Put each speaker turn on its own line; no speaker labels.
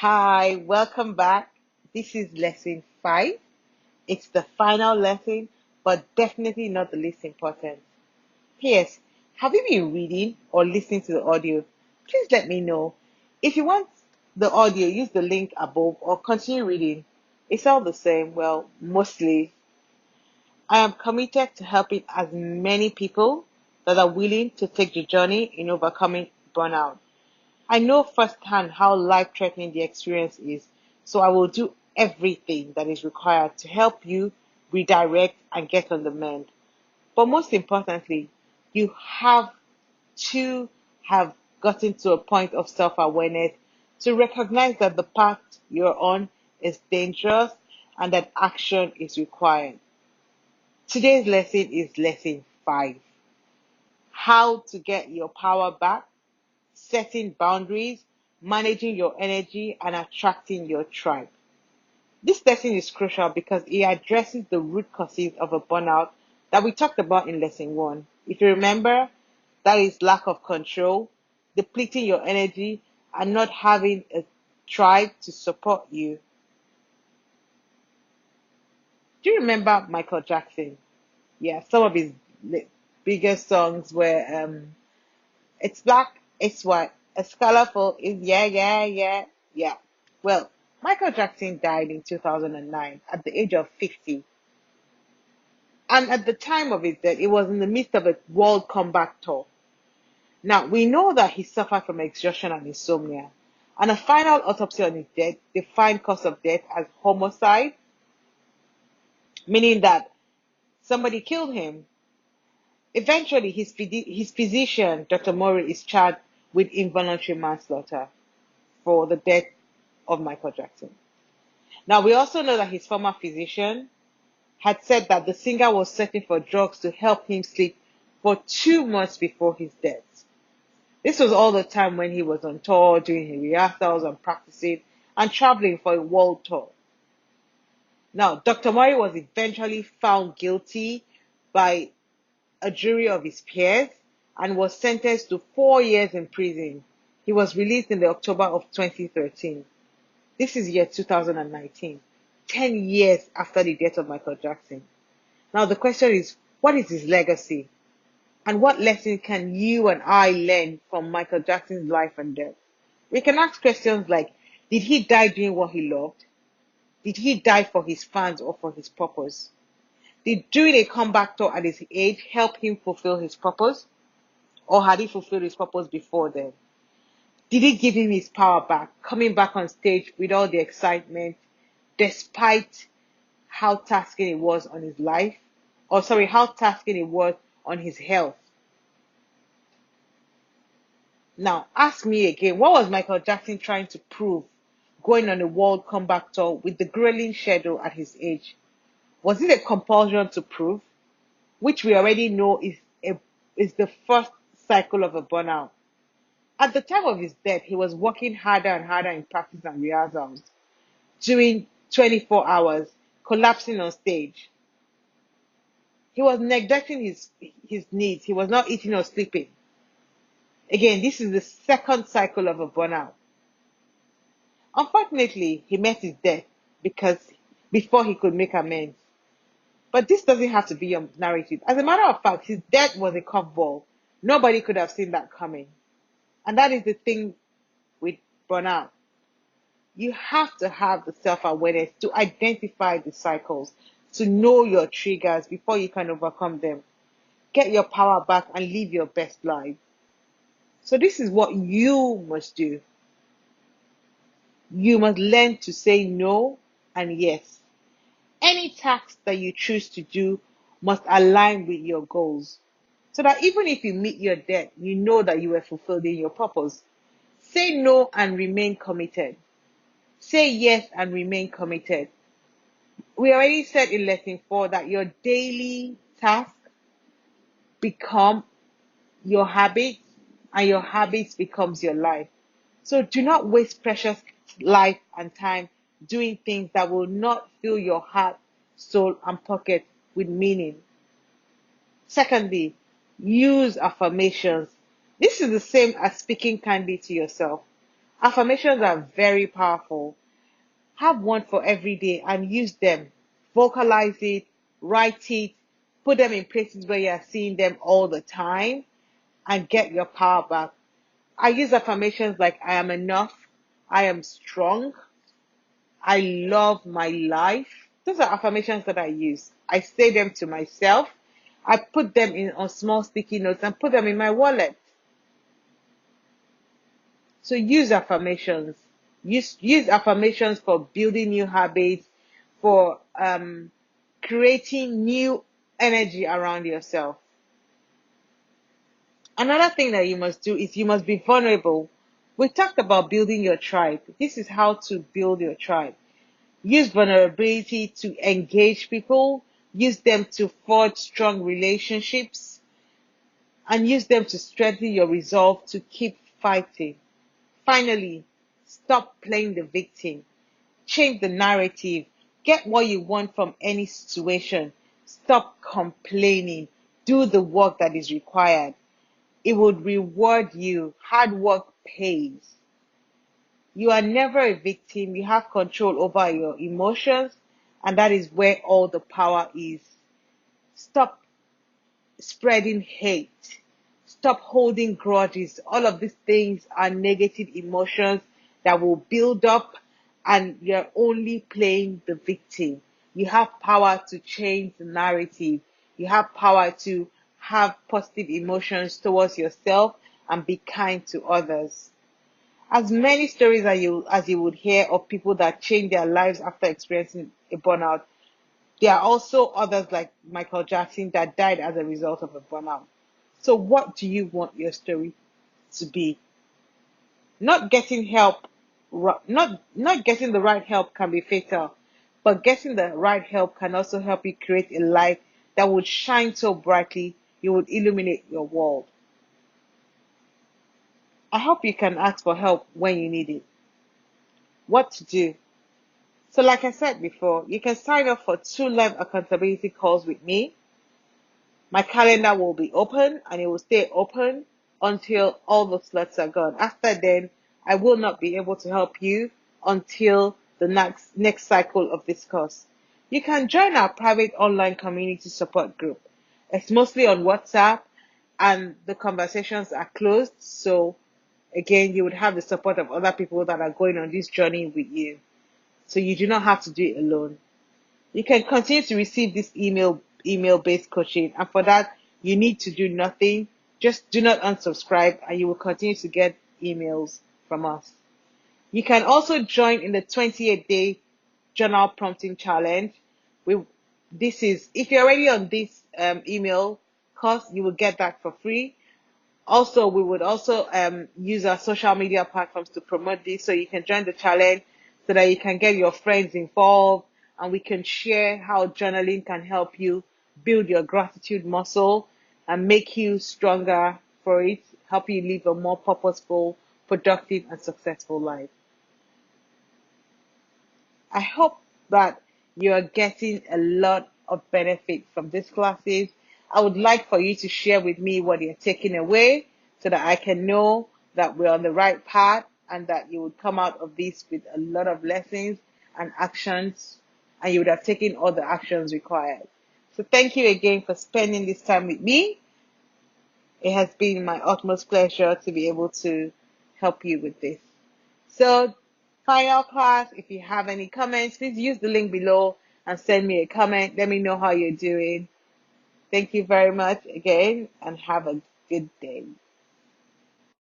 Hi, welcome back. This is lesson 5. It's the final lesson, but definitely not the least important. P.S. Have you been reading or listening to the audio? Please let me know. If you want the audio, use the link above or continue reading. It's all the same. Well, mostly. I am committed to helping as many people that are willing to take the journey in overcoming burnout. I know firsthand how life-threatening the experience is, so I will do everything that is required to help you redirect and get on the mend. But most importantly, you have to have gotten to a point of self-awareness to recognize that the path you're on is dangerous and that action is required. Today's lesson is lesson 5. How to get your power back, setting boundaries, managing your energy, and attracting your tribe. This lesson is crucial because it addresses the root causes of a burnout that we talked about in lesson 1. If you remember, that is lack of control, depleting your energy, and not having a tribe to support you. Do you remember Michael Jackson? Yeah, some of his biggest songs were it's black, it's white, it's colorful, it's yeah, yeah, yeah, yeah. Well, Michael Jackson died in 2009 at the age of 50. And at the time of his death, it was in the midst of a world comeback tour. Now, we know that he suffered from exhaustion and insomnia. And a final autopsy on his death defined cause of death as homicide, meaning that somebody killed him. Eventually, his physician, Dr. Murray, is charged with involuntary manslaughter for the death of Michael Jackson. Now, we also know that his former physician had said that the singer was searching for drugs to help him sleep for 2 months before his death. This was all the time when he was on tour, doing his rehearsals and practicing and traveling for a world tour. Now, Dr. Murray was eventually found guilty by a jury of his peers and was sentenced to 4 years in prison. He was released in the October of 2013. This is year 2019, 10 years after the death of Michael Jackson. Now the question is, what is his legacy? And what lesson can you and I learn from Michael Jackson's life and death? We can ask questions like, did he die doing what he loved? Did he die for his fans or for his purpose? Did doing a comeback tour at his age help him fulfill his purpose? Or had he fulfilled his purpose before then? Did it give him his power back, coming back on stage with all the excitement, despite how tasking it was on his life? How tasking it was on his health? Now, ask me again, what was Michael Jackson trying to prove going on a world comeback tour with the grueling schedule at his age? Was it a compulsion to prove, which we already know is the first cycle of a burnout? At the time of his death, he was working harder and harder in practice and rehearsals, doing 24 hours, collapsing on stage. He was neglecting his needs. He was not eating or sleeping. Again, this is the second cycle of a burnout. Unfortunately, he met his death because before he could make amends. But this doesn't have to be your narrative. As a matter of fact, his death was a curveball. Nobody could have seen that coming. And that is the thing with burnout. You have to have the self-awareness to identify the cycles, to know your triggers before you can overcome them. Get your power back and live your best life. So this is what you must do. You must learn to say no and yes. Any task that you choose to do must align with your goals. So that even if you meet your debt, you know that you were fulfilling your purpose. Say no and remain committed. Say yes and remain committed. We already said in lesson 4 that your daily tasks become your habits and your habits becomes your life. So do not waste precious life and time doing things that will not fill your heart, soul, and pocket with meaning. Secondly, use affirmations. This is the same as speaking kindly to yourself. Affirmations are very powerful. Have one for every day and use them. Vocalize it, write it, put them in places where you are seeing them all the time, and get your power back. I use affirmations like I am enough, I am strong, I love my life. Those are affirmations that I use. I say them to myself. I put them in on small sticky notes and put them in my wallet. So use affirmations. Use affirmations for building new habits, for creating new energy around yourself. Another thing that you must do is you must be vulnerable. We talked about building your tribe. This is how to build your tribe. Use vulnerability to engage people, use them to forge strong relationships, and use them to strengthen your resolve to keep fighting. Finally, stop playing the victim. Change the narrative. Get what you want from any situation. Stop complaining. Do the work that is required. It would reward you. Hard work pays. You are never a victim. You have control over your emotions, and that is where all the power is. Stop spreading hate. Stop holding grudges. All of these things are negative emotions that will build up, and you're only playing the victim. You have power to change the narrative. You have power to have positive emotions towards yourself and be kind to others. As many stories as you would hear of people that change their lives after experiencing a burnout, there are also others like Michael Jackson that died as a result of a burnout. So what do you want your story to be? Not getting help, not getting the right help can be fatal, but getting the right help can also help you create a life that would shine so brightly you would illuminate your world. I hope you can ask for help when you need it. What to do? So like I said before, you can sign up for 2 live accountability calls with me. My calendar will be open and it will stay open until all the slots are gone. After then, I will not be able to help you until the next cycle of this course. You can join our private online community support group. It's mostly on WhatsApp and the conversations are closed. So again, you would have the support of other people that are going on this journey with you. So you do not have to do it alone. You can continue to receive this email based coaching, and for that you need to do nothing. Just do not unsubscribe and you will continue to get emails from us. You can also join in the 28-day journal prompting challenge. We This is, if you're already on this email course, you will get that for free. Also, we would also use our social media platforms to promote this, so you can join the challenge so that you can get your friends involved and we can share how journaling can help you build your gratitude muscle and make you stronger for it, help you live a more purposeful, productive, and successful life. I hope that you're getting a lot of benefit from these classes. I would like for you to share with me what you're taking away so that I can know that we're on the right path and that you would come out of this with a lot of lessons and actions, and you would have taken all the actions required. So thank you again for spending this time with me. It has been my utmost pleasure to be able to help you with this. So, final class, if you have any comments, please use the link below and send me a comment. Let me know how you're doing. Thank you very much again and have a good day.